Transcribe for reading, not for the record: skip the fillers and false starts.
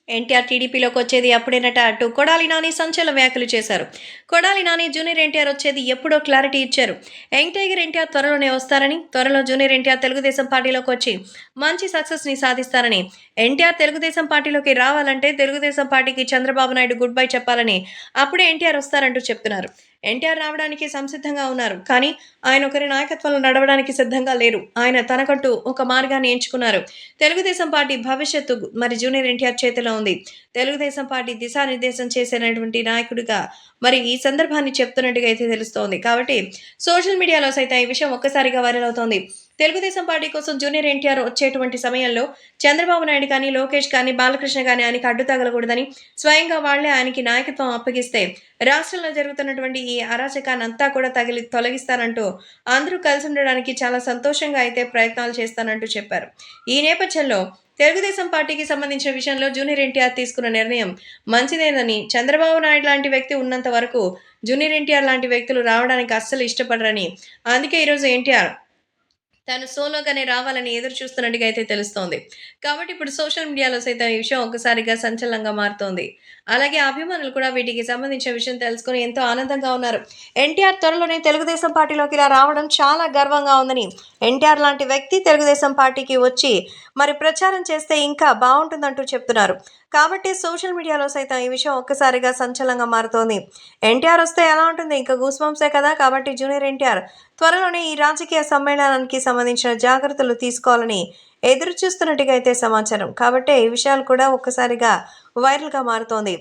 ఎన్టీఆర్ టీడీపీలోకి వచ్చేది అప్పుడేనట అంటూ కొడాలి నాని సంచలన వ్యాఖ్యలు చేశారు. కొడాలి నాని జూనియర్ ఎన్టీఆర్ వచ్చేది ఎప్పుడో క్లారిటీ ఇచ్చారు. యంగ్ టైగర్ ఎన్టీఆర్ త్వరలోనే వస్తారని, త్వరలో జూనియర్ ఎన్టీఆర్ తెలుగుదేశం పార్టీలోకి వచ్చి మంచి సక్సెస్ ని సాధిస్తారని, ఎన్టీఆర్ తెలుగుదేశం పార్టీలోకి రావాలంటే తెలుగుదేశం పార్టీకి చంద్రబాబు నాయుడు గుడ్ బై చెప్పాలని, అప్పుడే ఎన్టీఆర్ వస్తారంటూ చెప్తున్నారు. ఎన్టీఆర్ రావడానికి సంసిద్ధంగా ఉన్నారు. కానీ ఆయన ఒకరి నాయకత్వంలో నడవడానికి సిద్ధంగా లేరు. ఆయన తనకంటూ ఒక మార్గాన్ని ఎంచుకున్నారు. తెలుగుదేశం పార్టీ భవిష్యత్తు మరి జూనియర్ ఎన్టీఆర్ చేతిలో ఉంది. తెలుగుదేశం పార్టీ దిశానిర్దేశం చేసినటువంటి నాయకుడిగా మరి ఈ సందర్భాన్ని చెప్తున్నట్టుగా అయితే తెలుస్తోంది. కాబట్టి సోషల్ మీడియాలో సైతం ఈ విషయం ఒక్కసారిగా వైరల్ అవుతోంది. తెలుగుదేశం పార్టీ కోసం జూనియర్ ఎన్టీఆర్ వచ్చేటువంటి సమయంలో చంద్రబాబు నాయుడు కానీ, లోకేష్ కానీ, బాలకృష్ణ కానీ ఆయనకి అడ్డు తగలకూడదని స్వయంగా వాళ్లే ఆయనకి నాయకత్వం అప్పగిస్తే రాష్ట్రంలో జరుగుతున్నటువంటి ఈ అరాచకాన్ని అంతా కూడా తొలగిస్తానంటూ అందరూ కలిసి ఉండడానికి చాలా సంతోషంగా అయితే ప్రయత్నాలు చేస్తానంటూ చెప్పారు. ఈ నేపథ్యంలో తెలుగుదేశం పార్టీకి సంబంధించిన విషయంలో జూనియర్ ఎన్టీఆర్ తీసుకున్న నిర్ణయం మంచిదేనని, చంద్రబాబు నాయుడు లాంటి వ్యక్తి ఉన్నంత వరకు జూనియర్ ఎన్టీఆర్ లాంటి వ్యక్తులు రావడానికి అస్సలు ఇష్టపడరని, అందుకే ఈరోజు ఎన్టీఆర్ తను సోలోగానే రావాలని ఎదురు చూస్తున్నట్టుగా అయితే తెలుస్తోంది. కాబట్టి ఇప్పుడు సోషల్ మీడియాలో సైతం ఈ విషయం ఒక్కసారిగా సంచలనంగా మారుతోంది. అలాగే అభిమానులు కూడా వీటికి సంబంధించిన విషయం తెలుసుకుని ఎంతో ఆనందంగా ఉన్నారు. ఎన్టీఆర్ త్వరలోనే తెలుగుదేశం పార్టీలోకి ఇలా రావడం చాలా గర్వంగా ఉందని, ఎన్టీఆర్ లాంటి వ్యక్తి తెలుగుదేశం పార్టీకి వచ్చి మరి ప్రచారం చేస్తే ఇంకా బాగుంటుందంటూ చెప్తున్నారు. కాబట్టి సోషల్ మీడియాలో సైతం ఈ విషయం ఒక్కసారిగా సంచలనంగా మారుతోంది. ఎన్టీఆర్ వస్తే ఎలా ఉంటుంది? ఇంకా గూస్ బంప్సే కదా. కాబట్టి జూనియర్ ఎన్టీఆర్ త్వరలోనే ఈ రాజకీయ సమ్మేళనానికి సంబంధించిన జాగ్రత్తలు తీసుకోవాలని ఎదురు చూస్తున్నట్టుగా అయితే సమాచారం. కాబట్టి ఈ విషయాలు కూడా ఒక్కసారిగా వైరల్గా మారుతోంది.